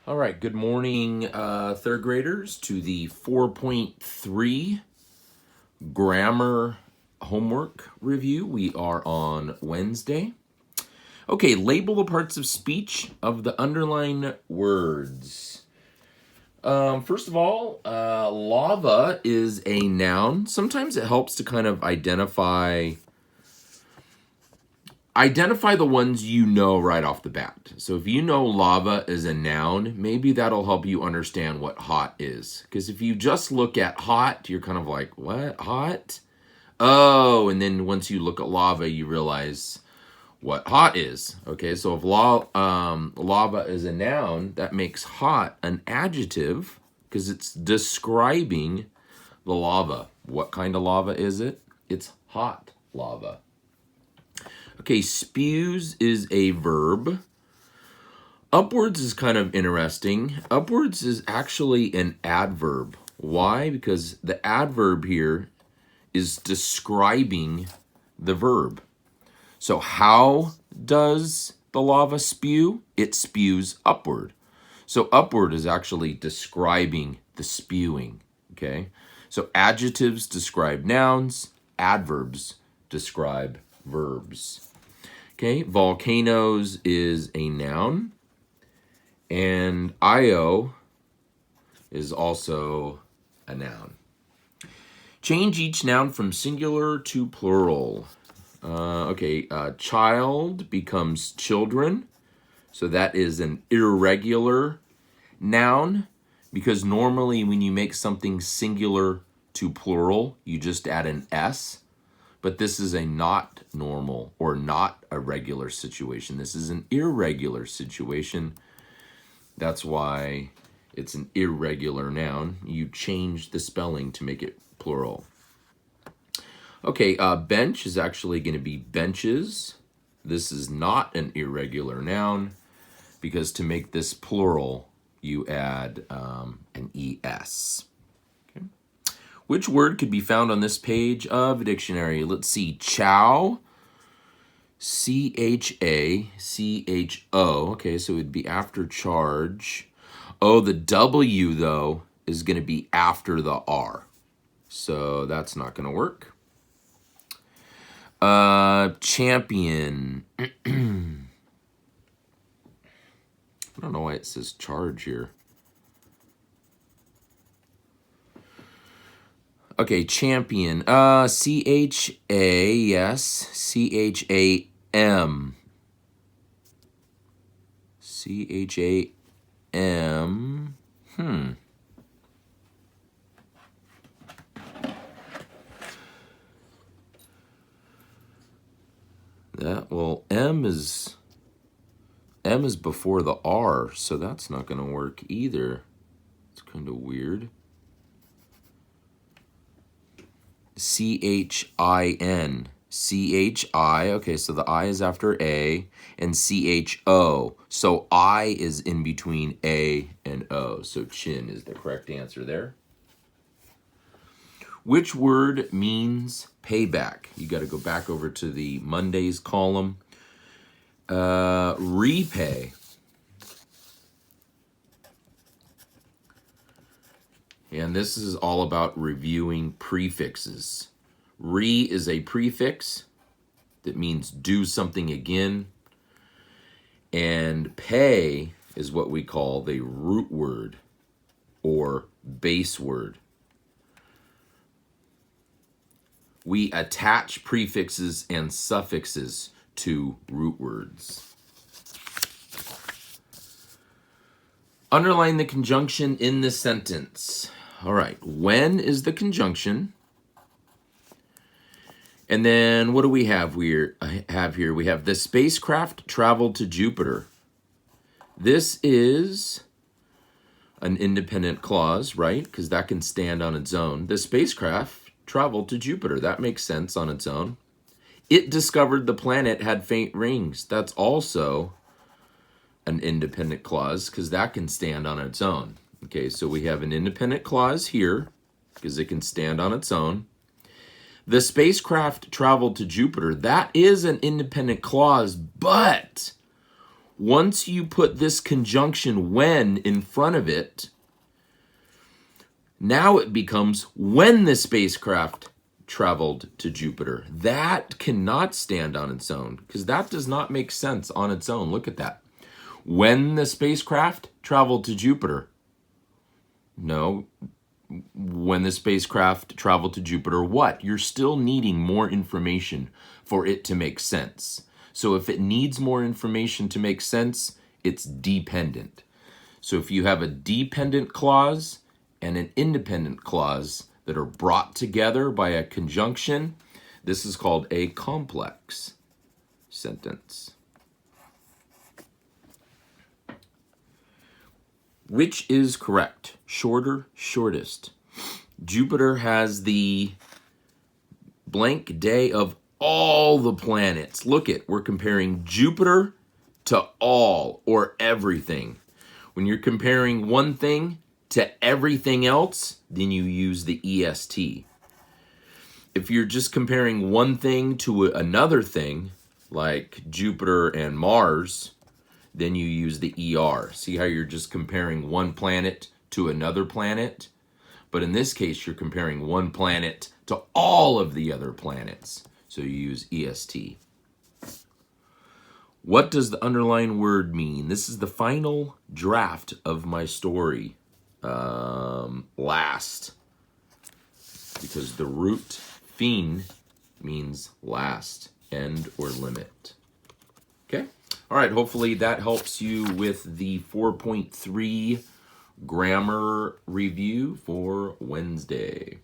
All right, good morning, third graders, to the 4.3 grammar homework review. We are on Wednesday. Okay, label the parts of speech of the underlined words. First of all, lava is a noun. Sometimes it helps to kind of identify the ones you know right off the bat. So if you know lava is a noun, maybe that'll help you understand what hot is. Because if you just look at hot, you're kind of like, what? Hot? Oh, and then once you look at lava, you realize what hot is. Okay, so if lava is a noun, that makes hot an adjective because it's describing the lava. What kind of lava is it? It's hot lava. Okay, spews is a verb. Upwards is kind of interesting. Upwards is actually an adverb. Why? Because the adverb here is describing the verb. So how does the lava spew? It spews upward. So upward is actually describing the spewing, okay? So adjectives describe nouns, adverbs describe verbs. Okay, volcanoes is a noun, and Io is also a noun. Change each noun from singular to plural. Child becomes children, so that is an irregular noun, because normally when you make something singular to plural, you just add an S. But this is a not normal or not a regular situation. This is an irregular situation. That's why it's an irregular noun. You change the spelling to make it plural. Okay, bench is actually going to be benches. This is not an irregular noun because to make this plural, you add an ES. Which word could be found on this page of a dictionary? Let's see. Chow. C-H-A-C-H-O. Okay, so it would be after charge. Oh, the W, though, is going to be after the R. So that's not going to work. Champion. I don't know why it says charge here. Okay, champion. C-H-A, yes. C-H-A-M. C-H-A-M. M is before the R, so that's not going to work either. It's kind of weird. C-H-I-N. C-H-I, okay, so the I is after A, and C-H-O. So I is in between A and O, so chin is the correct answer there. Which word means payback? You got to go back over to the Mondays column. Repay. And this is all about reviewing prefixes. Re is a prefix that means do something again. And pay is what we call the root word or base word. We attach prefixes and suffixes to root words. Underline the conjunction in the sentence. All right, when is the conjunction? And then what do we have here? We have the spacecraft traveled to Jupiter. This is an independent clause, right? Because that can stand on its own. The spacecraft traveled to Jupiter. That makes sense on its own. It discovered the planet had faint rings. That's also an independent clause because that can stand on its own. Okay, so we have an independent clause here because it can stand on its own. The spacecraft traveled to Jupiter. That is an independent clause, but Once you put this conjunction when in front of it, now it becomes when the spacecraft traveled to Jupiter. That cannot stand on its own because that does not make sense on its own. Look at that. When the spacecraft traveled to Jupiter. No, when the spacecraft traveled to Jupiter, what? You're still needing more information for it to make sense. So if it needs more information to make sense, it's dependent. So if you have a dependent clause and an independent clause that are brought together by a conjunction, this is called a complex sentence. Which is correct? Shorter, shortest. Jupiter has the blank day of all the planets. Look it, we're comparing Jupiter to all or everything. When you're comparing one thing to everything else, then you use the EST. If you're just comparing one thing to another thing, like Jupiter and Mars, then you use the ER. See how you're just comparing one planet to another planet? But in this case, you're comparing one planet to all of the other planets. So you use EST. What does the underlined word mean? This is the final draft of my story. Last. Because the root fin means last, end, or limit. Okay? All right, hopefully that helps you with the 4.3 grammar review for Wednesday.